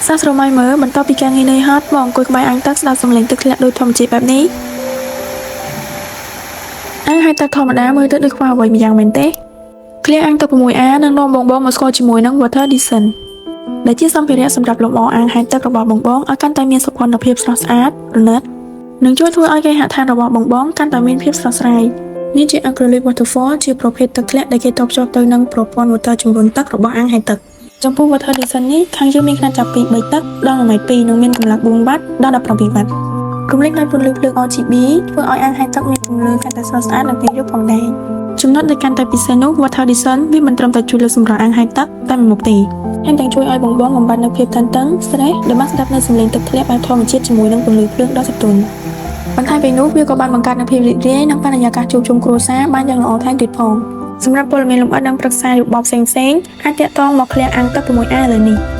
សាស្រមៃមើលបន្ទាប់ពីការងារនឿយហត់មកអង្គុយក្បែរអាងទឹកស្ដាប់សំឡេងទឹកធ្លាក់ដោយធម្មជាតិបែបនេះអាងហែកទឹកធម្មតាមើលទៅដូចខ្វះអ្វីម្យ៉ាងមែនទេឃ្លៀងអាងទឹក 6A នឹងនាំបងមកស្គាល់ជាមួយនឹង Water Dyson ដែលជាសម្ភារៈសម្រាប់លម្អអាងហែកទឹករបស់បងឲ្យកាន់តែមានសោភ័ណភាពស្រស់ស្អាតរណិតនិងជួយធ្វើឲ្យគេហដ្ឋានរបស់បងកាន់តែមានភាពស្រស់ស្រាយនេះជា Acrylic Waterfall ជាប្រភេទទឹកធ្លាក់ដែលគេតភ្ជាប់ទៅនឹងប្រព័ន្ធ Water ជំរុញទឹករបស់អាងហែកទឹកចំពោះ Water Dyson នេះខាងយើងមានຂະຫນាតចាប់ពី3ទឹកដល់1.2 និងមានកម្លាំង4វ៉ាត់ដល់17វ៉ាត់រំលេចដោយពន្លឺភ្លើង RGB ធ្វើឲ្យអាងហែកទឹកមានពន្លឺកាន់តែស្រស់ស្អាតនៅពេលយប់ផងដែរចំណុចដែលកាន់តែពិសេសនោះ Water Dyson វាមិនត្រឹមតែជួយលើកសម្រស់អាងហែកទឹកតែមួយមុខទេថែមទាំងជួយឲ្យបងបំបត្តិនូវភាពតានតឹង stress ដែលបានស្ដាប់នូវសំឡេងទឹកធ្លាក់បែបធម្មជាតិជាមួយនឹងពន្លឺភ្លើងដ៏ស្រទន់បន្ថែមពីនោះវាក៏បានបង្កើតនូវភាពរីករាយនិងបរិយាកាសជួបជុំគ្រួសារបានយ៉ាងល្អថែមទៀតផងសម្រាប់ព័ត៌មានលម្អិតនិងប្រឹក្សាយោបល់ផ្សេងៗអាចទាក់ទងមកឃ្លាំងអាងទឹក 6A លើនេះ